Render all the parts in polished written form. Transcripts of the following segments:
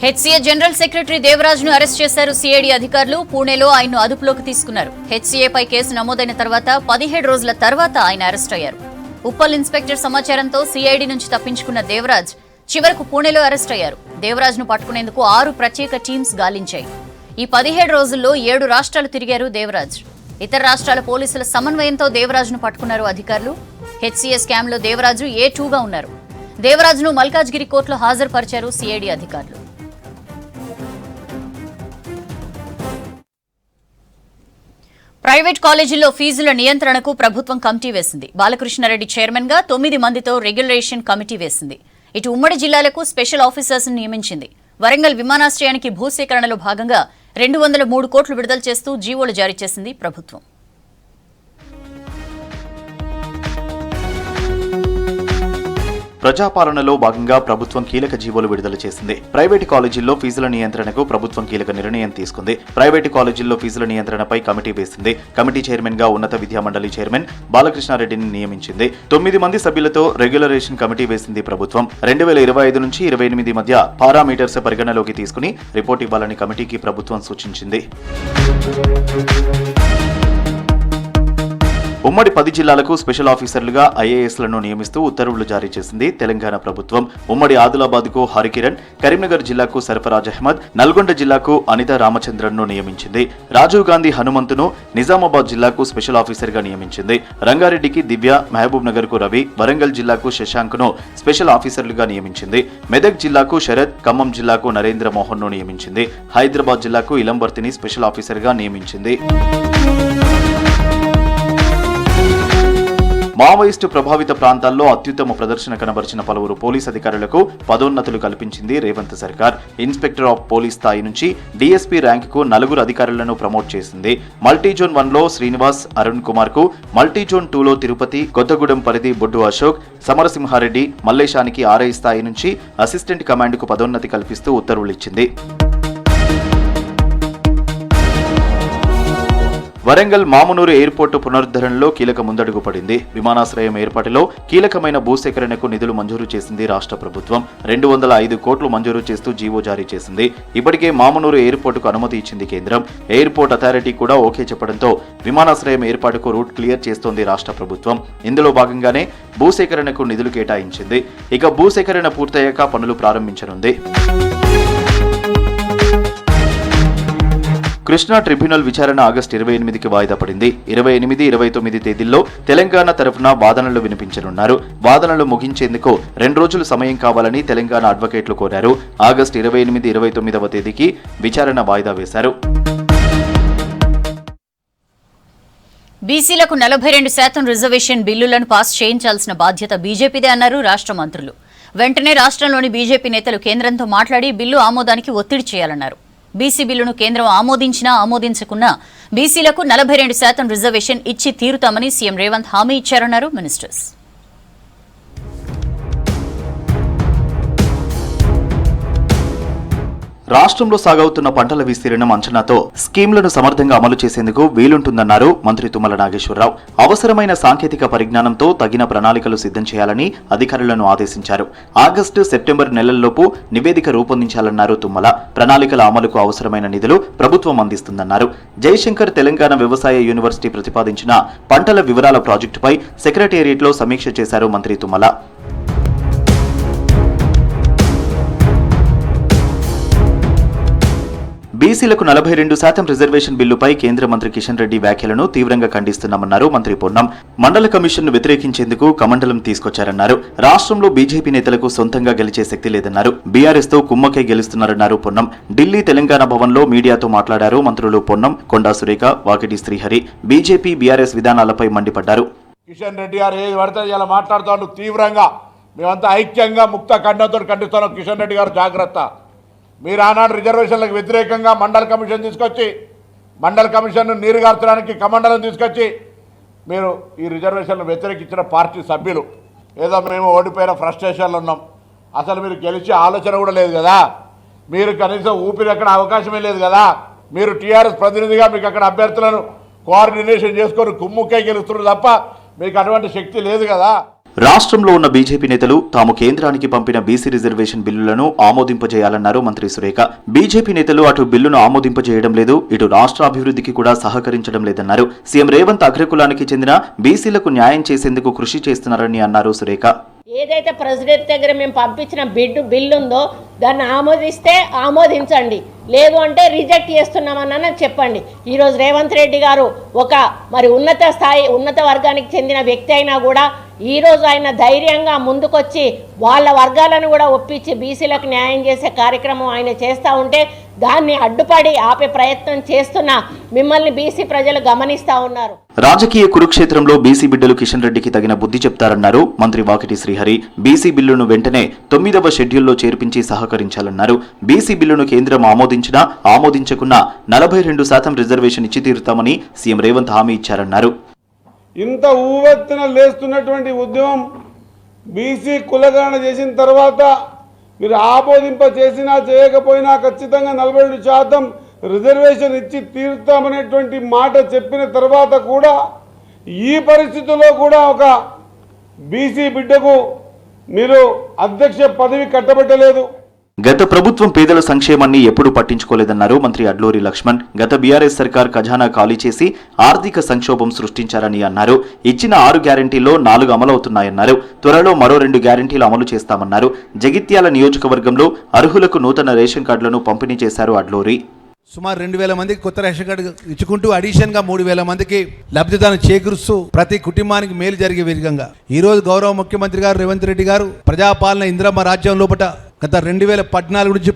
HCA general secretary దేవరాజ్ను arrest చేశారు CID అధికారులు. పూణేలో ఆయన్ను అదుపులోకి తీసుకున్నారు. హెచ్సీఏపై కేసు నమోదైన తర్వాత 17 రోజుల తర్వాత ఆయన అరెస్ట్ అయ్యారు. ఉప్పల్ ఇన్స్పెక్టర్ సమాచారంతో సిఐడి నుంచి తప్పించుకున్న దేవరాజ్ చివరకు పూణేలో అరెస్ట్ అయ్యారు. దేవరాజ్ను పట్టుకునేందుకు 6 ప్రత్యేక టీమ్స్ గాలించాయి. ఈ 17 రోజుల్లో 7 రాష్ట్రాలు తిరిగారు దేవరాజ్. ఇతర రాష్ట్రాల పోలీసుల సమన్వయంతో దేవరాజ్ను పట్టుకున్నారు అధికారులు. హెచ్సీఏ స్కామ్లో దేవరాజు A2గా ఉన్నారు. దేవరాజ్ను మల్కాజ్గిరి కోర్టులో హాజరుపరిచారు సిఐడి అధికారులు. ప్రైవేట్ కాలేజీల్లో ఫీజుల నియంత్రణకు ప్రభుత్వం కమిటీ వేసింది. బాలకృష్ణారెడ్డి చైర్మన్ గా 9 మందితో రెగ్యులరేషన్ కమిటీ వేసింది. ఇటు ఉమ్మడి జిల్లాలకు స్పెషల్ ఆఫీసర్స్ నియమించింది. వరంగల్ విమానాశ్రయానికి భూసేకరణలో భాగంగా 203 కోట్లు విడుదల చేస్తూ జీవోలు జారీ చేసింది ప్రభుత్వం. ప్రజాపాలనలో భాగంగా ప్రభుత్వం కీలక జీవోలు విడుదల చేసింది. ప్రైవేటు కాలేజీల్లో ఫీజుల నియంత్రణకు ప్రభుత్వం కీలక నిర్ణయం తీసుకుంది. ప్రైవేటు కాలేజీల్లో ఫీజుల నియంత్రణపై కమిటీ వేసింది. కమిటీ చైర్మన్ గా ఉన్నత విద్యామండలి చైర్మన్ బాలకృష్ణారెడ్డిని నియమించింది. 9 మంది సభ్యులతో రెగ్యులరేషన్ కమిటీ వేసింది ప్రభుత్వం. 2025 నుంచి 28 మధ్య పారామీటర్స్ పరిగణలోకి తీసుకుని రిపోర్ట్ ఇవ్వాలని కమిటీకి ప్రభుత్వం సూచించింది. ఉమ్మడి 10 జిల్లాలకు స్పెషల్ ఆఫీసర్లుగా ఐఏఎస్లను నియమిస్తూ ఉత్తర్వులు జారీ చేసింది తెలంగాణ ప్రభుత్వం. ఉమ్మడి ఆదిలాబాద్కు హరికిరణ్, కరీంనగర్ జిల్లాకు సర్ఫరాజ్ అహ్మద్, నల్గొండ జిల్లాకు అనితా రామచంద్రన్ను నియమించింది. రాజీవ్ గాంధీ హనుమంతును నిజామాబాద్ జిల్లాకు స్పెషల్ ఆఫీసర్గా నియమించింది. రంగారెడ్డికి దివ్య, మహబూబ్ నగర్ కు రవి, వరంగల్ జిల్లాకు శశాంక్ను స్పెషల్ ఆఫీసర్లుగా నియమించింది. మెదక్ జిల్లాకు శరత్, ఖమ్మం జిల్లాకు నరేంద్ర మోహన్ ను నియమించింది. హైదరాబాద్ జిల్లాకు ఇలంబర్తిని స్పెషల్ ఆఫీసర్గా నియమించింది. మావోయిస్టు ప్రభావిత ప్రాంతాల్లో అత్యుత్తమ ప్రదర్శన కనబరిచిన పలువురు పోలీస్ అధికారులకు పదోన్నతులు కల్పించింది రేవంత్ సర్కార్. ఇన్స్పెక్టర్ ఆఫ్ పోలీస్ స్థాయి నుంచి డీఎస్పీ ర్యాంకుకు 4 అధికారులను ప్రమోట్ చేసింది. మల్టీజోన్ 1లో శ్రీనివాస్, అరుణ్ కుమార్ కు, మల్టీజోన్ 2లో తిరుపతి, కొత్తగూడెం పరిధి బొడ్డు అశోక్, సమరసింహారెడ్డి, మల్లేశానికి ఆర్ఐ స్థాయి నుంచి అసిస్టెంట్ కమాండ్ కు పదోన్నతి కల్పిస్తూ ఉత్తర్వులిచ్చింది. వరంగల్ మామునూరు ఎయిర్పోర్టు పునరుద్ధరణలో కీలక ముందడుగు పడింది. విమానాశ్రయం ఏర్పాటులో కీలకమైన భూసేకరణకు నిధులు మంజూరు చేసింది రాష్ట్ర ప్రభుత్వం. 205 కోట్లు మంజూరు చేస్తూ జీవో జారీ చేసింది. ఇప్పటికే మామునూరు ఎయిర్పోర్టుకు అనుమతి ఇచ్చింది కేంద్రం. ఎయిర్పోర్ట్ అథారిటీ కూడా ఓకే చెప్పడంతో విమానాశ్రయం ఏర్పాటుకు రూట్ క్లియర్ చేస్తోంది రాష్ట్ర ప్రభుత్వం. ఇందులో భాగంగానే భూసేకరణకు నిధులు కేటాయించింది. ఇక భూసేకరణ పూర్తయ్యాక పనులు ప్రారంభించనుంది. కృష్ణా ట్రిబ్యునల్ విచారణ ఆగస్టు 28కి వాయిదా పడింది. 28, 29 తేదీల్లో తెలంగాణ తరఫున వాదనలు వినిపించనున్నారు. వాదనలు ముగించేందుకు 2 రోజులు సమయం కావాలని తెలంగాణ అడ్వకేట్లు కోరారు. ఆగస్టు 28, 29వ తేదీకి విచారణ వాయిదా వేశారు. బీసీలకు 42% రిజర్వేషన్ బిల్లులను పాస్ చేయించాల్సిన బాధ్యత బీజేపీదే అన్నారు రాష్ట్ర మంత్రులు. వెంటనే రాష్ట్రంలోని బీజేపీ నేతలు కేంద్రంతో మాట్లాడి బిల్లు ఆమోదానికి ఒత్తిడి చేయాలన్నారు. బీసీ బిల్లును కేంద్రం ఆమోదించినా ఆమోదించకున్నా బీసీలకు 42% రిజర్వేషన్ ఇచ్చి తీరుతామని సీఎం రేవంత్ హామీ ఇచ్చారన్నారు మినిస్టర్స్. రాష్ట్రంలో సాగవుతున్న పంటల విస్తీర్ణం అంచనాతో స్కీంలను సమర్థంగా అమలు చేసేందుకు వీలుంటుందన్నారు మంత్రి తుమ్మల నాగేశ్వరరావు. అవసరమైన సాంకేతిక పరిజ్ఞానంతో తగిన ప్రణాళికలు సిద్ధం చేయాలని అధికారులను ఆదేశించారు. ఆగస్టు, సెప్టెంబర్ నెలల్లోపు నివేదిక రూపొందించాలన్నారు తుమ్మల. ప్రణాళికల అమలుకు అవసరమైన నిధులు ప్రభుత్వం అందిస్తుందన్నారు. జయశంకర్ తెలంగాణ వ్యవసాయ యూనివర్సిటీ ప్రతిపాదించిన పంటల వివరాల ప్రాజెక్టుపై సెక్రటేరియట్లో సమీక్ష చేశారు మంత్రి తుమ్మల. బీసీలకు 42% రిజర్వేషన్ బిల్లుపై కేంద్ర మంత్రి కిషన్ రెడ్డి వ్యాఖ్యలను తీవ్రంగా ఖండిస్తున్నామన్నారు మంత్రి పొన్నం. మండల కమిషన్ను వ్యతిరేకించేందుకు కమండలం తీసుకొచ్చారన్నారు. రాష్ట్రంలో బీజేపీ నేతలకు సొంతంగా గెలిచే శక్తి లేదన్నారు. బీఆర్ఎస్ తో కుమ్మకై గెలుస్తున్నారన్నారు పొన్నం. ఢిల్లీ తెలంగాణ భవన్లో మీడియాతో మాట్లాడారు మంత్రులు పొన్నం, కొండా సురేఖ, వాకిటి శ్రీహరి. బీజేపీ బీఆర్ఎస్ విధానాలపై మండిపడ్డారు. కిషన్ రెడ్డి గారు ఏది పడితే ఇలా మాట్లాడుతూ తీవ్రంగా మేమంతా ఐక్యంగా ముక్త ఖండంతో ఖండిస్తున్నాం. కిషన్ రెడ్డి గారు జాగ్రత్త. మీరు ఆనాడు రిజర్వేషన్లకు వ్యతిరేకంగా మండల కమిషన్ తీసుకొచ్చి మండల కమిషన్ను నీరుగార్చడానికి కమండలం తీసుకొచ్చి మీరు ఈ రిజర్వేషన్లు వ్యతిరేకించిన పార్టీ సభ్యులు. ఏదో మేము ఓడిపోయిన ఫ్రస్ట్రేషన్లు ఉన్నాం. అసలు మీరు గెలిచే ఆలోచన కూడా లేదు కదా. మీరు కనీసం ఊపిరి అక్కడ అవకాశమే లేదు కదా. మీరు టీఆర్ఎస్ ప్రతినిధిగా మీకు అక్కడ అభ్యర్థులను కోఆర్డినేషన్ చేసుకొని కుమ్ముకే గెలుస్తున్నారు తప్ప మీకు అటువంటి శక్తి లేదు కదా. రాష్ట్రంలో ఉన్న బీజేపీ నేతలు తాము కేంద్రానికి పంపిన బీసీ రిజర్వేషన్ బిల్లులను ఆమోదింపజేయాలన్నారు మంత్రి సురేఖ. బీజేపీ నేతలు అటు బిల్లును ఆమోదింపజేయడం లేదు, ఇటు రాష్ట్ర అభివృద్ధికి కూడా సహకరించడం లేదన్నారు. సీఎం రేవంత్ అగ్రకులానికి చెందిన బీసీలకు న్యాయం చేసేందుకు కృషి చేస్తున్నారని అన్నారు సురేఖ. ఏదైతే ప్రెసిడెంట్ దగ్గర మేము పంపించిన బిల్లు ఉందో దాన్ని ఆమోదిస్తే ఆమోదించండి, లేదు అంటే రిజెక్ట్ చేస్తున్నామని చెప్పండి. ఈరోజు రేవంత్ రెడ్డి గారు ఒక ఉన్నత వర్గానికి చెందిన వ్యక్తి అయినా కూడా ఈరోజు ఆయన ధైర్యంగా ముందుకొచ్చి వాళ్ళ వర్గాలను కూడా ఒప్పించి బీసీలకు న్యాయం చేసే కార్యక్రమం ఆయన చేస్తూ ఉంటే దాన్ని అడ్డుపడి ఆపే ప్రయత్నం చేస్తున్న మిమ్మల్ని బీసీ ప్రజలు గమనిస్తూ ఉన్నారు. రాజకీయ కురుక్షేత్రంలో బీసీ బిడ్డలు కిషన్ రెడ్డికి తగిన బుద్ధి చెప్తారన్నారు మంత్రి వాకిటి శ్రీహరి. బీసీ బిల్లును వెంటనే 9వ షెడ్యూల్లో చేర్పించి సహకరించాలన్నారు. బీసీ బిల్లును కేంద్రం ఆమోదించినా ఆమోదించకున్నా 42% రిజర్వేషన్ ఇచ్చి తీరుతామని సీఎం రేవంత్ హామీ ఇచ్చారన్నారు. ఇంత ఊవెత్తున లేస్తున్నటువంటి ఉద్యమం బీసీ కులగణన చేసిన తర్వాత మీరు ఆమోదింప చేసినా చేయకపోయినా ఖచ్చితంగా 42% రిజర్వేషన్ ఇచ్చి తీరుతామనేటువంటి మాట చెప్పిన తర్వాత కూడా ఈ పరిస్థితుల్లో కూడా ఒక బీసీ బిడ్డకు మీరు అధ్యక్ష పదవి కట్టబెట్టలేదు. గత ప్రభుత్వం పేదల సంక్షేమాన్ని ఎప్పుడూ పట్టించుకోలేదన్నారు మంత్రి అడ్లూరి లక్ష్మణ్. గత బీఆర్ఎస్ సర్కార్ ఖజానా ఖాళీ చేసి ఆర్థిక సంక్షోభం సృష్టించారని అన్నారు. ఇచ్చిన 6 గ్యారంటీల్లో 4 అమలవుతున్నాయన్నారు. త్వరలో మరో 2 గ్యారంటీలు అమలు చేస్తామన్నారు. జగిత్యాల నియోజకవర్గంలో అర్హులకు నూతన రేషన్ కార్డులను పంపిణీ చేశారు అడ్లూరి. సుమారు 2,000 మందికి కొత్త రేషన్ కార్డు ఇచ్చుకుంటూ అడిషన్ గా 3,000 మందికి లబ్ధిదారులు చేకూరుస్తూ ప్రతి కుటుంబానికి మేలు జరిగే విధంగా ఈ రోజు గౌరవ ముఖ్యమంత్రి గారు రేవంత్ రెడ్డి గారు ప్రజాపాలన ఇందిరమ్మ రాజ్యం లోపట గత 2014 నుంచి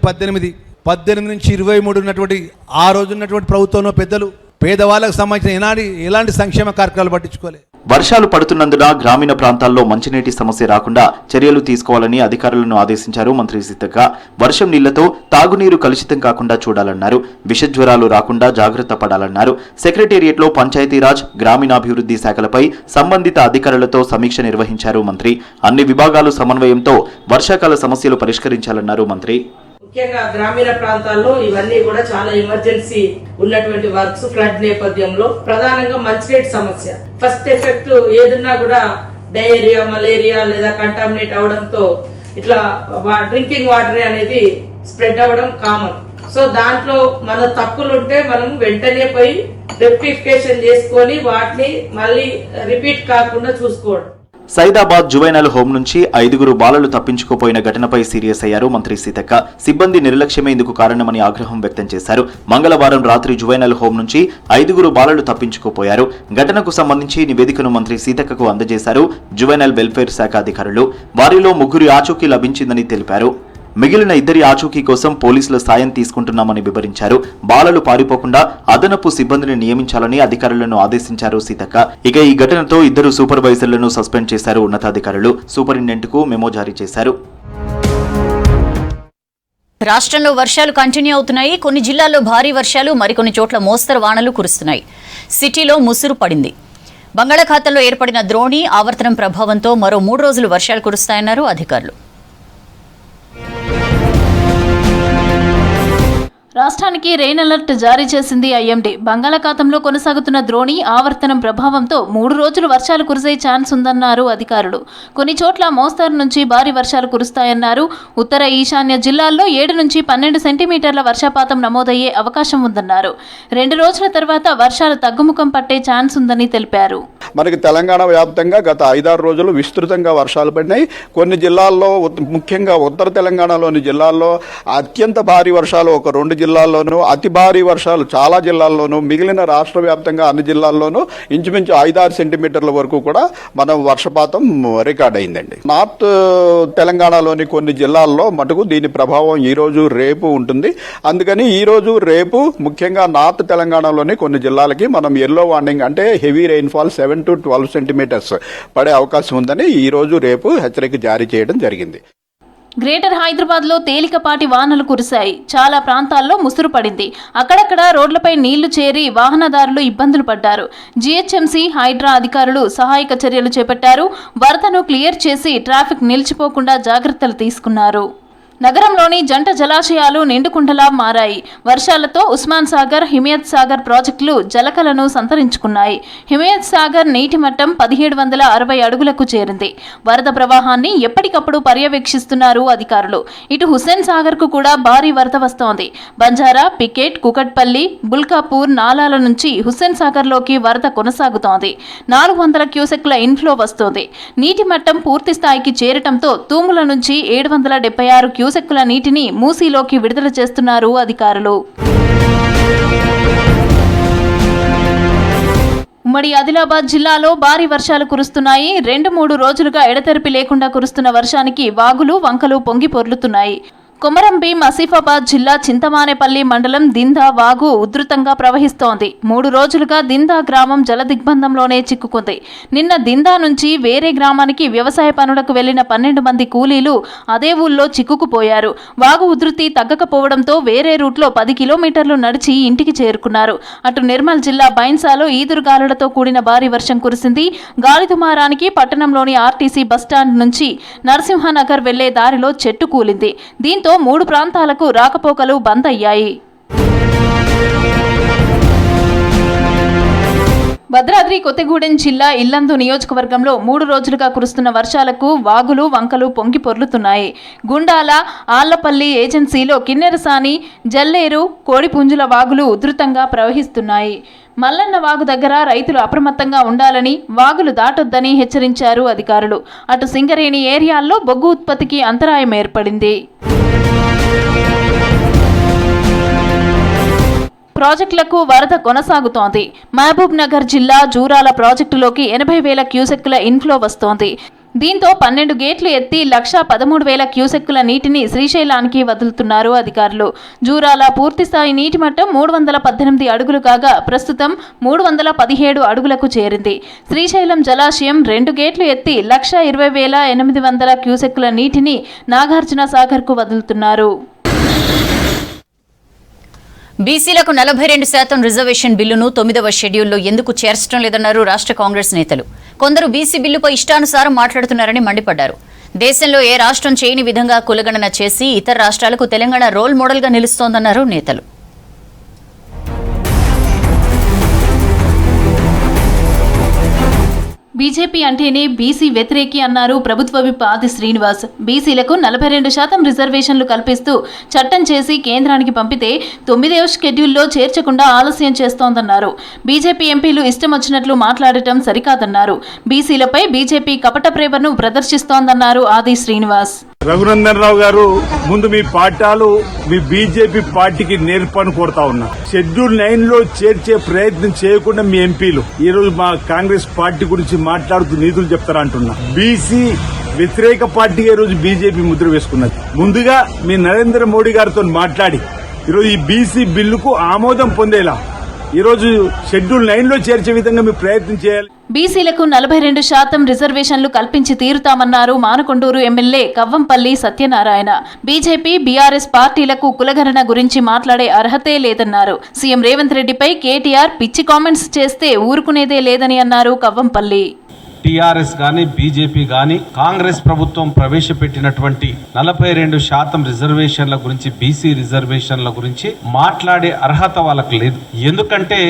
18 నుంచి 23 ఉన్నటువంటి ఆ రోజు ఉన్నటువంటి ప్రభుత్వంలో పెద్దలు పేదవాళ్ళకు సంబంధించిన ఎలాంటి సంక్షేమ కార్యక్రమాలు పట్టించుకోలేదు. వర్షాలు పడుతున్నందున గ్రామీణ ప్రాంతాల్లో మంచినీటి సమస్య రాకుండా చర్యలు తీసుకోవాలని అధికారులను ఆదేశించారు మంత్రి సీతక్క. వర్షం నీళ్లతో తాగునీరు కలుషితం కాకుండా చూడాలన్నారు. విషజ్వరాలు రాకుండా జాగ్రత్త పడాలన్నారు. సెక్రటేరియట్లో పంచాయతీరాజ్, గ్రామీణాభివృద్ధి శాఖలపై సంబంధిత అధికారులతో సమీక్ష నిర్వహించారు మంత్రి. అన్ని విభాగాలు సమన్వయంతో వర్షాకాల సమస్యలు పరిష్కరించాలన్నారు మంత్రి. ముఖ్యంగా గ్రామీణ ప్రాంతాల్లో ఇవన్నీ కూడా చాలా ఎమర్జెన్సీ ఉన్నటువంటి వర్క్స్. ఫ్లడ్ నేపథ్యంలో ప్రధానంగా మంచినీటి సమస్య ఫస్ట్ ఎఫెక్ట్ ఏదన్నా కూడా డయేరియా, మలేరియా లేదా కంటామినేట్ అవడంతో ఇట్లా డ్రింకింగ్ వాటర్ అనేది స్ప్రెడ్ అవ్వడం కామన్. సో దాంట్లో మన తప్పులుంటే మనం వెంటనే పోయి రెక్టిఫికేషన్ చేసుకొని వాటిని మళ్ళీ రిపీట్ కాకుండా చూసుకోవడం. సైదాబాద్ జువైనల్ హోం నుంచి 5 బాలలు తప్పించుకుపోయిన ఘటనపై సీరియస్ అయ్యారు మంత్రి సీతక్క. సిబ్బంది నిర్లక్ష్యమే ఇందుకు కారణమని ఆగ్రహం వ్యక్తం చేశారు. మంగళవారం రాత్రి జువైనల్ హోం నుంచి 5 బాలలు తప్పించుకుపోయారు. ఘటనకు సంబంధించి నివేదికను మంత్రి సీతక్కకు అందజేశారు జువైనల్ వెల్ఫేర్ శాఖ అధికారులు. వారిలో 3 ఆచూకీ లభించిందని తెలిపారు. మిగిలిన 2 ఆచూకీ కోసం పోలీసుల సాయం తీసుకుంటున్నామని వివరించారు. బాలలు పారిపోకుండా అదనపు సిబ్బందిని నియమించాలని అధికారులను ఆదేశించారు సీతక్క. ఇక ఈ ఘటనతో 2 సూపర్వైజర్లను సస్పెండ్ చేశారు ఉన్నతాధికారులు. సూపరింటెండెంట్కు మెమో జారీ చేశారు. రాష్ట్రంలో వర్షాలు కంటిన్యూ అవుతున్నాయి. కొన్ని జిల్లాల్లో భారీ వర్షాలు, మరికొన్ని చోట్ల మోస్తరు వానలు కురుస్తున్నాయి. సిటీలో ముసురు పడింది. బంగాళాఖాతంలో ఏర్పడిన ద్రోణి ఆవర్తనం ప్రభావంతో మరో 3 రోజులు వర్షాలు కురుస్తాయన్నారు అధికారులు. రాష్ట్రానికి రెయిన్ అలర్ట్ జారీ చేసింది ఐఎండీ. బంగాళాఖాతంలో కొనసాగుతున్న ద్రోణి ఆవర్తనం ప్రభావంతో 3 రోజులు వర్షాలు కురిసే ఛాన్స్ ఉందన్నారు అధికారులు. కొన్ని చోట్ల మోస్తరు నుంచి భారీ వర్షాలు కురుస్తాయన్నారు. ఉత్తర ఈశాన్య జిల్లాల్లో 7 నుంచి 12 సెంటీమీటర్ల వర్షపాతం నమోదయ్యే అవకాశం ఉందన్నారు. 2 రోజుల తర్వాత వర్షాలు తగ్గుముఖం పట్టే ఛాన్స్ ఉందని తెలిపారు. మనకి తెలంగాణ వ్యాప్తంగా గత 5-6 రోజులు విస్తృతంగా వర్షాలు పడినాయి. కొన్ని జిల్లాల్లో, ముఖ్యంగా ఉత్తర తెలంగాణలోని జిల్లాల్లో అత్యంత భారీ వర్షాలు ఒక 2 జిల్లాల్లోనూ, అతి భారీ వర్షాలు చాలా జిల్లాల్లోనూ, మిగిలిన రాష్ట్ర వ్యాప్తంగా అన్ని జిల్లాల్లోనూ ఇంచుమించు 5-6 సెంటీమీటర్ల వరకు కూడా మనం వర్షపాతం రికార్డ్ అయిందండి. నార్త్ తెలంగాణలోని కొన్ని జిల్లాల్లో మటుకు దీని ప్రభావం ఈ రోజు రేపు ఉంటుంది. అందుకని ఈ రోజు రేపు ముఖ్యంగా నార్త్ తెలంగాణలోని కొన్ని జిల్లాలకి మనం ఎల్లో వార్నింగ్, అంటే హెవీ రెయిన్ఫాల్ 7 to 12 సెంటీమీటర్స్ పడే అవకాశం ఉందని ఈ రోజు రేపు హెచ్చరిక జారీ చేయడం జరిగింది. గ్రేటర్ హైదరాబాద్లో తేలికపాటి వానలు కురిశాయి. చాలా ప్రాంతాల్లో ముసురు పడింది. అక్కడక్కడ రోడ్లపై నీళ్లు చేరి వాహనదారులు ఇబ్బందులు పడ్డారు. జీహెచ్ఎంసీ, హైడ్రా అధికారులు సహాయక చర్యలు చేపట్టారు. వరదను క్లియర్ చేసి ట్రాఫిక్ నిలిచిపోకుండా జాగ్రత్తలు తీసుకున్నారు. నగరంలోని జంట జలాశయాలు నిండుకుండలా మారాయి. వర్షాలతో ఉస్మాన్ సాగర్, హిమయత్ సాగర్ ప్రాజెక్టులు జలకలను సంతరించుకున్నాయి. హిమయత్ సాగర్ నీటి మట్టం 1760 అడుగులకు చేరింది. వరద ప్రవాహాన్ని ఎప్పటికప్పుడు పర్యవేక్షిస్తున్నారు అధికారులు. ఇటు హుస్సేన్ సాగర్ కు కూడా భారీ వరద వస్తోంది. బంజారా, పికెట్, కుకట్పల్లి, బుల్కాపూర్ నాలాల నుంచి హుస్సేన్ సాగర్ లోకి వరద కొనసాగుతోంది. 400 క్యూసెక్ల ఇన్ఫ్లో వస్తోంది. నీటి మట్టం పూర్తి స్థాయికి చేరటంతో తూముల నుంచి 776 క్యూసెక్కుల నీటిని మూసీలోకి విడుదల చేస్తున్నారు అధికారులు. ఉమ్మడి ఆదిలాబాద్ జిల్లాలో భారీ వర్షాలు కురుస్తున్నాయి. 2-3 రోజులుగా ఎడతెరిపి లేకుండా కురుస్తున్న వర్షానికి వాగులు, వంకలు పొంగి పొర్లుతున్నాయి. కొమరంభీం ఆసిఫాబాద్ జిల్లా చింతమానేపల్లి మండలం దిందా వాగు ఉధృతంగా ప్రవహిస్తోంది. 3 రోజులుగా దిందా గ్రామం జలదిగ్బంధంలోనే చిక్కుకుంది. నిన్న దిందా నుంచి వేరే గ్రామానికి వ్యవసాయ పనులకు వెళ్లిన 12 మంది కూలీలు అదే ఊళ్ళో చిక్కుకుపోయారు. వాగు ఉధృతి తగ్గకపోవడంతో వేరే రూట్లో 10 కిలోమీటర్లు నడిచి ఇంటికి చేరుకున్నారు. అటు నిర్మల్ జిల్లా బైన్సాలో ఈదురుగాలులతో కూడిన భారీ వర్షం కురిసింది. గాలి దుమారానికి పట్టణంలోని ఆర్టీసీ బస్టాండ్ నుంచి నరసింహనగర్ వెళ్లే దారిలో చెట్టు కూలింది. దీంతో 3 ప్రాంతాలకు రాకపోకలు బంద్ అయ్యాయి. భద్రాద్రి కొత్తగూడెం జిల్లా ఇల్లందు నియోజకవర్గంలో 3 రోజులుగా కురుస్తున్న వర్షాలకు వాగులు, వంకలు పొంగి పొర్లుతున్నాయి. గుండాల, ఆళ్లపల్లి ఏజెన్సీలో కిన్నెరసాని, జల్లేరు, కోడిపుంజుల వాగులు ఉధృతంగా ప్రవహిస్తున్నాయి. మల్లన్న వాగు దగ్గర రైతులు అప్రమత్తంగా ఉండాలని, వాగులు దాటొద్దని హెచ్చరించారు అధికారులు. అటు సింగరేణి ఏరియాల్లో బొగ్గు ఉత్పత్తికి అంతరాయం ఏర్పడింది. ప్రాజెక్టులకు వరద కొనసాగుతోంది. మహబూబ్ నగర్ జిల్లా జూరాల ప్రాజెక్టులోకి 80,000 క్యూసెక్కుల ఇన్ఫ్లో వస్తోంది. దీంతో 12 గేట్లు ఎత్తి 113,000 క్యూసెక్కుల నీటిని శ్రీశైలానికి వదులుతున్నారు అధికారులు. జూరాల పూర్తిస్థాయి నీటి మట్టం 318 అడుగులు కాగా ప్రస్తుతం 317 అడుగులకు చేరింది. శ్రీశైలం జలాశయం 2 గేట్లు ఎత్తి 120,800 క్యూసెక్కుల నీటిని నాగార్జున సాగర్కు వదులుతున్నారు. బీసీలకు 42% రిజర్వేషన్ బిల్లును 9వ షెడ్యూల్లో ఎందుకు చేర్చడం లేదన్నారు రాష్ట్ర కాంగ్రెస్ నేతలు. కొందరు బీసీ బిల్లుపై ఇష్టానుసారం మాట్లాడుతున్నారని మండిపడ్డారు. దేశంలో ఏ రాష్ట్రం చేయని విధంగా కులగణన చేసి ఇతర రాష్ట్రాలకు తెలంగాణ రోల్ మోడల్గా నిలుస్తోందన్నారు నేతలు. బీజేపీ అంటేనే బీసీ వ్యతిరేకి అన్నారు ప్రభుత్వ విప్ ఆది శ్రీనివాస్. బీసీలకు 42% రిజర్వేషన్లు కల్పిస్తూ చట్టం చేసి కేంద్రానికి పంపితే 9వ షెడ్యూల్లో చేర్చకుండా ఆలస్యం చేస్తోందన్నారు. బీజేపీ ఎంపీలు ఇష్టం వచ్చినట్లు మాట్లాడటం సరికాదన్నారు. బీసీలపై బీజేపీ కపట ప్రేమను ప్రదర్శిస్తోందన్నారు ఆది శ్రీనివాస్. రఘునందన్ రావు గారు, ముందు మీ పాఠాలు మీ బీజేపీ పార్టీకి నేర్పని కోరుతా ఉన్నా. షెడ్యూల్ 9 లో చేర్చే ప్రయత్నం చేయకుండా మీ ఎంపీలు ఈ రోజు మా కాంగ్రెస్ పార్టీ గురించి మాట్లాడుతూ నీతులు చెప్తారా అంటున్నా. బీసీ వ్యతిరేక పార్టీ ఈ రోజు బీజేపీ ముద్ర వేసుకున్నది. ముందుగా మీ నరేంద్ర మోడీ గారితో మాట్లాడి ఈరోజు ఈ బీసీ బిల్లుకు ఆమోదం పొందేలా ఈరోజు షెడ్యూల్ 9 లో చేర్చే విధంగా మీరు ప్రయత్నం చేయాలి. బీసీలకు 42% రిజర్వేషన్లు కల్పించి తీరుతామన్నారు Manakondur MLA Kavvampalli Satyanarayana. BJP, BRS పార్టీలకు కులగణన గురించి మాట్లాడే అర్హతే లేదన్నారు. సీఎం రేవంత్ రెడ్డిపై కేటీఆర్ పిచ్చి కామెంట్స్ చేస్తే ఊరుకునేదే లేదని అన్నారు కవ్వంపల్లి. టీఆర్ఎస్ గాని బీజేపీ గాని కాంగ్రెస్ ప్రభుత్వం ప్రవేశపెట్టినటువంటి 42% రిజర్వేషన్ల గురించి, బీసీ రిజర్వేషన్ల గురించి మాట్లాడే అర్హత వాళ్ళకు లేదు. ఎందుకంటే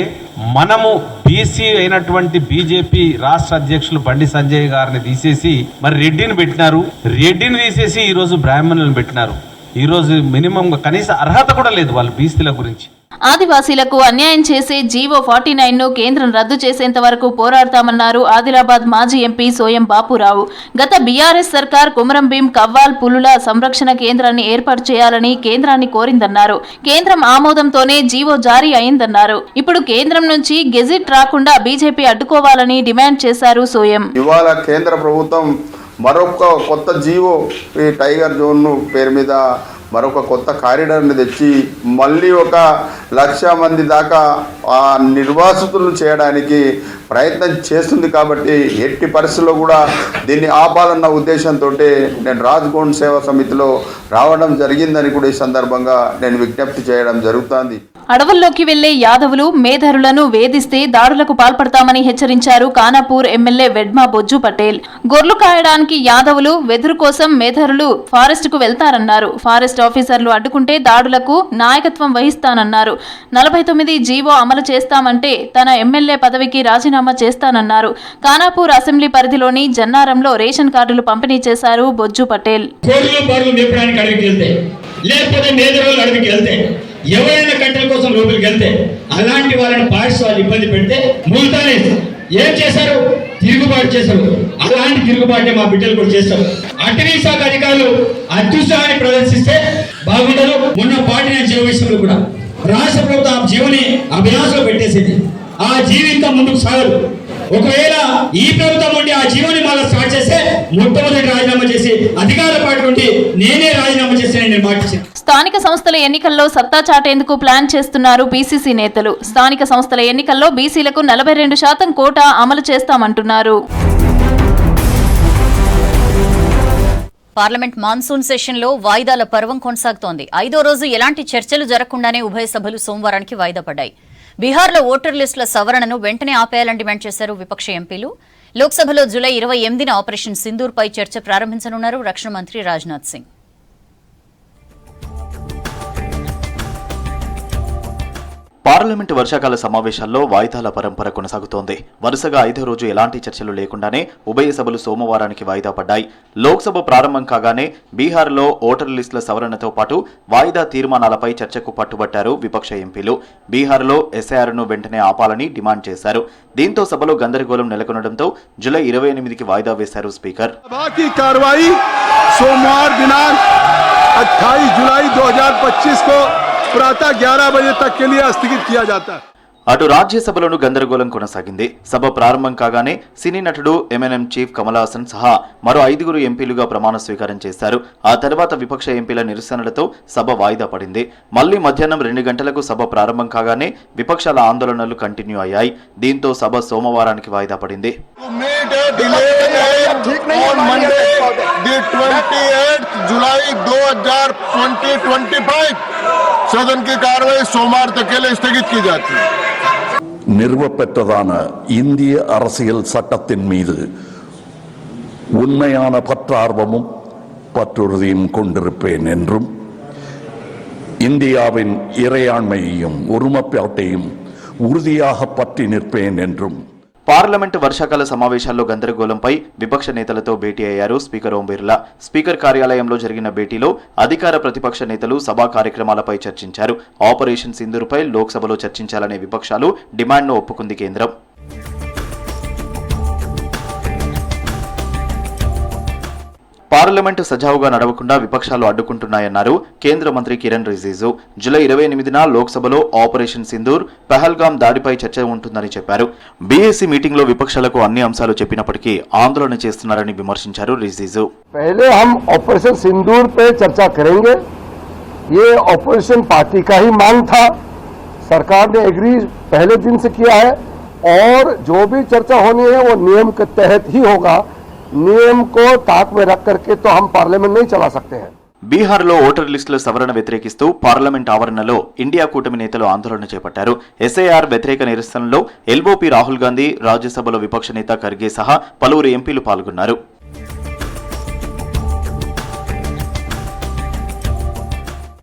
మనము బీసీ అయినటువంటి బీజేపీ రాష్ట్ర అధ్యక్షులు బండి సంజయ్ గారిని తీసేసి మరి రెడ్డిని పెట్టినారు. రెడ్డిని తీసేసి ఈ రోజు బ్రాహ్మణులను పెట్టినారు. ఈ రోజు మినిమం కనీస అర్హత కూడా లేదు వాళ్ళు బీసీల గురించి. ఆదివాసీలకు అన్యాయం చేసే జీవో 49ను కేంద్రం రద్దు చేసేంత వరకు పోరాడతామన్నారు ఆదిలాబాద్ మాజీ ఎంపీ సోయం బాపురావు. గత బీఆర్ఎస్ సర్కార్ కొమరంభీం, కవ్వాల్ పులుల సంరక్షణ కేంద్రాన్ని ఏర్పాటు చేయాలని కేంద్రాన్ని కోరిందన్నారు. కేంద్రం ఆమోదంతోనే జీవో జారీ అయిందన్నారు. ఇప్పుడు కేంద్రం నుంచి గెజిట్ రాకుండా బీజేపీ అడ్డుకోవాలని డిమాండ్ చేశారు సోయం. ఇవాళ కేంద్ర ప్రభుత్వం మరొక కొత్త జీవో, ఈ టైగర్ జోన్ పేరు మీద మరొక కొత్త కారిడార్ని తెచ్చి మళ్ళీ 1,00,000 మంది దాకా ఆ నిర్వాసితులను చేయడానికి ప్రయత్నం చేస్తుంది. కాబట్టి ఎట్టి పరిస్థితుల్లో కూడా దీన్ని ఆపాలన్న ఉద్దేశంతో నేను రాజ్గోండ్ సేవా సమితిలో రావడం జరిగిందని కూడా ఈ సందర్భంగా నేను విజ్ఞప్తి చేయడం జరుగుతుంది. అడవుల్లోకి వెళ్లే యాదవులు మేధరులను వేధిస్తే దాడులకు పాల్పడతామని హెచ్చరించారు ఖానాపూర్ ఎమ్మెల్యే వెడ్మా బొజ్జు పటేల్. గొర్రెలు కాయడానికి యాదవులు, వెదురు కోసం మేధరులు ఫారెస్ట్ కు వెళ్తారన్నారు. ఫారెస్ట్ ఆఫీసర్లు అడ్డుకుంటే దాడులకు నాయకత్వం వహిస్తానన్నారు. 49 జీవో అమలు చేస్తామంటే తన ఎమ్మెల్యే పదవికి రాజీనామా చేస్తానన్నారు. ఖానాపూర్ అసెంబ్లీ పరిధిలోని జన్నారంలో రేషన్ కార్డులు పంపిణీ చేశారు బొజ్జు పటేల్. ఎవరైనా కట్టెల కోసం లోపలికి వెళ్తే అలాంటి వాళ్ళని పార్టీస్ వాళ్ళు ఇబ్బంది పెడితే మూల్తానే ఏం చేశారు? తిరుగుబాటు చేశారు. అలాంటి తిరుగుబాటే మా బిడ్డలు కూడా చేస్తారు. అటవీ శాఖ అధికారులు అత్యుత్సాహాన్ని ప్రదర్శిస్తే బాగుండదు. మొన్న పార్టీ జీవ విషయంలో కూడా రాష్ట్ర ప్రభుత్వం ఆ జీవని అభ్యాసంలో పెట్టేసింది. ఆ జీవి ఇంకా ముందుకు సాగదు. ఒకవేళ ఈ ప్రభుత్వం ఉండి ఆ జీవోని మళ్ళీ స్టార్ట్ చేస్తే మొట్టమొదటి రాజీనామా చేసి అధికార పార్టీ నుండి నేనే రాజీనామా చేస్తానని నేను మాటిచ్చాను. స్థానిక సంస్థల ఎన్నికల్లో సత్తా చాటేందుకు ప్లాన్ చేస్తున్నారు బీసీసీ నేతలు. స్థానిక సంస్థల ఎన్నికల్లో బీసీలకు 42% కోటా అమలు చేస్తామంటున్నారు. పార్లమెంట్ మాన్సూన్ సెషన్లో వాయిదాల పర్వం కొనసాగుతోంది. 5వ రోజు ఎలాంటి చర్చలు జరగకుండానే ఉభయ సభలు సోమవారానికి వాయిదా పడ్డాయి. బీహార్లో ఓటర్ లిస్టుల సవరణను వెంటనే ఆపేయాలని డిమాండ్ చేశారు విపక్ష ఎంపీలు. లోక్సభలో జూలై 28న ఆపరేషన్ సింధూర్పై చర్చ ప్రారంభించనున్నారు రక్షణ మంత్రి రాజ్నాథ్ సింగ్. పార్లమెంటు వర్షాకాల సమావేశాల్లో వాయిదాల పరంపర కొనసాగుతోంది. వరుసగా 5వ రోజు ఎలాంటి చర్చలు లేకుండానే ఉభయ సభలు సోమవారానికి వాయిదా పడ్డాయి. లోక్సభ ప్రారంభం కాగానే బీహార్లో ఓటర్ లిస్టుల సవరణతో పాటు వాయిదా తీర్మానాలపై చర్చకు పట్టుబట్టారు విపక్ష ఎంపీలు. బీహార్లో ఎస్ఐఆర్ను వెంటనే ఆపాలని డిమాండ్ చేశారు. దీంతో సభలో గందరగోళం నెలకొనడంతో జూలై 28కి వాయిదా వేశారు స్పీకర్. సోమవారం దినాంక్ 28 జూలై 2025 को प्रातः 11 बजे तक के लिए स्थगित किया जाता है. అటు రాజ్యసభలోనూ గందరగోళం కొనసాగింది. సభ ప్రారంభం కాగానే సినీ నటుడు ఎంఎన్ఎం చీఫ్ కమల్ హాసన్ సహా మరో 5గురు ఎంపీలుగా ప్రమాణ స్వీకారం చేశారు. ఆ తర్వాత విపక్ష ఎంపీల నిరసనలతో సభ వాయిదా పడింది. మళ్లీ మధ్యాహ్నం 2 గంటలకు సభ ప్రారంభం కాగానే విపక్షాల ఆందోళనలు కంటిన్యూ అయ్యాయి. దీంతో సభ సోమవారానికి వాయిదా పడింది. सदन की कार्रवाई सोमवार तक के लिए स्थगित की जाती है. நிறுவப்பெற்றதான இந்திய அரசியல் சட்டத்தின் மீது உண்மையான பற்றார்வமும் பற்றுறுதியும் கொண்டிருப்பேன் என்றும் இந்தியாவின் இறையாண்மையையும் ஒருமைப்பாட்டையும் உறுதியாக பற்றி நிற்பேன் என்றும். పార్లమెంటు వర్షాకాల సమావేశాల్లో గందరగోళంపై విపక్ష నేతలతో భేటీ అయ్యారు స్పీకర్ ఓం బిర్లా. స్పీకర్ కార్యాలయంలో జరిగిన భేటీలో అధికార ప్రతిపక్ష నేతలు సభా కార్యక్రమాలపై చర్చించారు. ఆపరేషన్ సింధూర్పై లోక్సభలో చర్చించాలనే విపక్షాలు డిమాండ్ను ఒప్పుకుంది కేంద్రం. పార్లమెంటు సజావుగా నడవకుండా విపక్షాలు అడ్డుకుంటున్నాయన్నారు కేంద్ర మంత్రి కిరణ్ రిజిజు. జూలై 28న లోక్సభలో ఆపరేషన్ సింధూర్, పహల్గామ్ దాడిపై చర్చ ఉంటుందని చెప్పారు. బీఏసీ మీటింగ్లో విపక్షాలకు అన్ని అంశాలు చెప్పినప్పటికీ ఆందోళన చేస్తున్నారని విమర్శించారు రిజిజు. पहले हम ऑपरेशन सिंदूर पे चर्चा करेंगे. ये ऑपरेशन पार्टी का ही मांग था. सरकार ने एग्री पहले दिन से किया है और जो भी चर्चा होनी है वो नियम के तहत ही होगा. नियम को ताक में रख करके तो हम पार्लियामेंट नहीं चला सकते हैं. బీహార్లో ఓటర్ లిస్టుల సవరణ వ్యతిరేకిస్తూ పార్లమెంట్ ఆవరణలో ఇండియా కూటమి నేతలు ఆందోళన చేపట్టారు. ఎస్ఐఆర్ వ్యతిరేక నిరసనలో ఎల్ఓపీ రాహుల్ గాంధీ, రాజ్యసభలో విపక్ష నేత ఖర్గే సహా పలువురు ఎంపీలు పాల్గొన్నారు.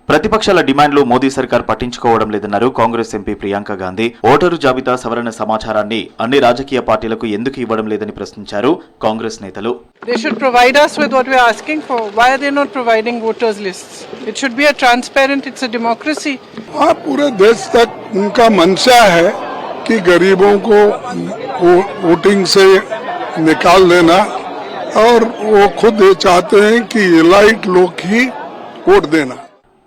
ప్రతిపక్షాల డిమాండ్లు మోదీ సర్కార్ పట్టించుకోవడం లేదన్నారు కాంగ్రెస్ ఎంపీ ప్రియాంక గాంధీ. ఓటరు జాబితా సవరణ సమాచారాన్ని అన్ని రాజకీయ పార్టీలకు ఎందుకు ఇవ్వడం లేదని ప్రశ్నించారు కాంగ్రెస్ నేతలు. They should provide us with what we are asking for. Why are they not providing voters lists? It should be a transparent, it's a democracy. हाँ, पूरे देश तक उनका मंशा है कि गरीबों को वोटिंग से निकाल देना और वो खुद ये चाहते हैं कि एलाइट लोग ही वोट देना.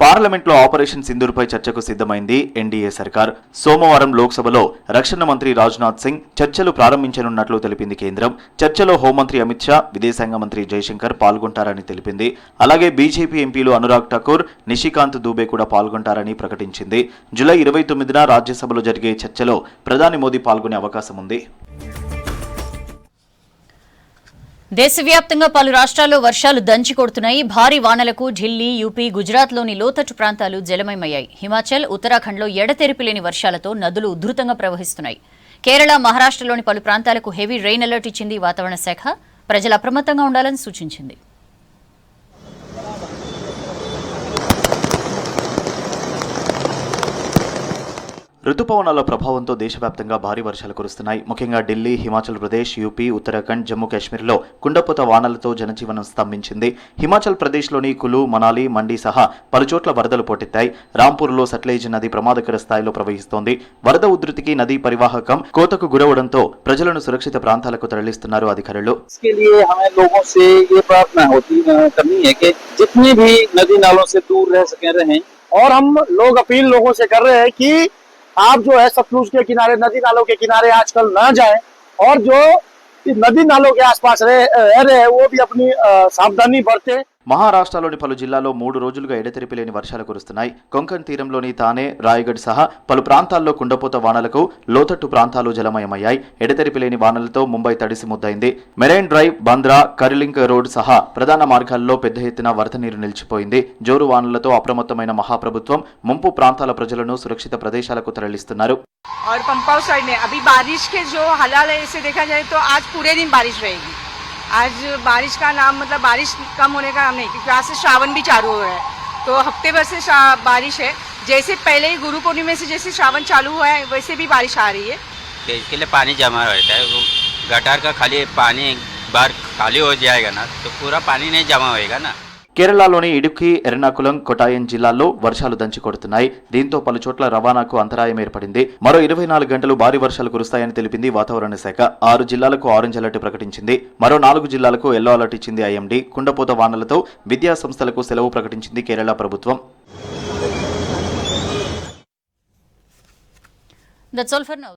పార్లమెంట్లో ఆపరేషన్ సింధూర్పై చర్చకు సిద్ధమైంది ఎన్డీఏ సర్కార్. సోమవారం లోక్సభలో రక్షణ మంత్రి రాజ్నాథ్ సింగ్ చర్చలు ప్రారంభించనున్నట్లు తెలిపింది కేంద్రం. చర్చలో హోంమంత్రి అమిత్ షా, విదేశాంగ మంత్రి జైశంకర్ పాల్గొంటారని తెలిపింది. అలాగే బీజేపీ ఎంపీలు అనురాగ్ ఠాకూర్, నిషికాంత్ దూబే కూడా పాల్గొంటారని ప్రకటించింది. జూలై 29న రాజ్యసభలో జరిగే చర్చలో ప్రధాని మోదీ పాల్గొనే అవకాశం ఉంది. దేశవ్యాప్తంగా పలు రాష్ట్రాల్లో వర్షాలు దంచి కొడుతున్నాయి. భారీ వానలకు ఢిల్లీ, యూపీ, గుజరాత్లోని లోతట్టు ప్రాంతాలు జలమయమయ్యాయి. హిమాచల్, ఉత్తరాఖండ్లో ఎడతెరిపి లేని వర్షాలతో నదులు ఉధృతంగా ప్రవహిస్తున్నాయి. కేరళ, మహారాష్ట్రలోని పలు ప్రాంతాలకు హెవీ రెయిన్ అలర్ట్ ఇచ్చింది వాతావరణ శాఖ. ప్రజలు అప్రమత్తంగా ఉండాలని సూచించింది. రుతుపవనాల ప్రభావంతో దేశవ్యాప్తంగా భారీ వర్షాలు కురుస్తున్నాయి. ముఖ్యంగా ఢిల్లీ, హిమాచల్ ప్రదేశ్, యూపీ, ఉత్తరాఖండ్, జమ్మూ కాశ్మీర్లో కుండపోత వానలతో జనజీవనం స్తంభించింది. హిమాచల్ ప్రదేశ్లోని కులు, మనాలి, మండి సహా పలుచోట్ల వరదలు పోటెత్తాయి. రాంపూర్లో సట్లెజ్ నది ప్రమాదకర స్థాయిలో ప్రవహిస్తోంది. వరద ఉధృతికి నదీ పరివాహకం కోతకు గురవడంతో ప్రజలను సురక్షిత ప్రాంతాలకు తరలిస్తున్నారు అధికారులు. आप जो है सतलुज के किनारे, नदी नालों के किनारे आजकल न जाएं और जो नदी नालों के आसपास रह रहे हैं वो भी अपनी सावधानी बरते. మహారాష్ట్రలోని పలు జిల్లాల్లో 3 రోజులుగా ఎడతెరిపి లేని వర్షాలు కురుస్తున్నాయి. కొంకణ్ తీరంలోని తానే, రాయగఢ్ సహా పలు ప్రాంతాల్లో కుండపోత వానలకు లోతట్టు ప్రాంతాలు జలమయమయ్యాయి. ఎడతెరిపి లేని వానలతో ముంబై తడిసి ముద్దయింది. మెరైన్ డ్రైవ్, బంద్రా, కర్లింక్ రోడ్ సహా ప్రధాన మార్గాల్లో పెద్ద ఎత్తున వరద నీరు నిలిచిపోయింది. జోరు వానలతో అప్రమత్తమైన మహాప్రభుత్వం ముంపు ప్రాంతాల ప్రజలను సురక్షిత ప్రదేశాలకు తరలిస్తున్నారు. और पंपाव साइड में अभी बारिश के जो हालात है इसे देखा जाए तो आज पूरे दिन बारिश रहेगी. आज बारिश का नाम मतलब बारिश कम होने का नाम नहीं, क्योंकि आज से श्रावण भी चालू हो रहा है, तो हफ्ते भर से बारिश है. जैसे पहले ही गुरु पूर्णिमा से जैसे श्रावण चालू हुआ है वैसे भी बारिश आ रही है. इसके लिए पानी जमा रहता है, वो गटार का खाली पानी एक बार खाली हो जाएगा ना तो पूरा पानी नहीं जमा होएगा ना. కేరళలోని ఇడుక్కి, ఎర్నాకులం, కొటాయం జిల్లాల్లో వర్షాలు దంచి కొడుతున్నాయి. దీంతో పలు చోట్ల రవాణాకు అంతరాయం ఏర్పడింది. మరో 24 గంటలు భారీ వర్షాలు కురుస్తాయని తెలిపింది వాతావరణ శాఖ. 6 జిల్లాలకు ఆరెంజ్ అలర్ట్ ప్రకటించింది. మరో 4 జిల్లాలకు ఎల్లో అలర్ట్ ఇచ్చింది ఐఎండీ. కుండపోత వానలతో విద్యా సంస్థలకు సెలవు ప్రకటించింది కేరళ ప్రభుత్వం. That's all for now.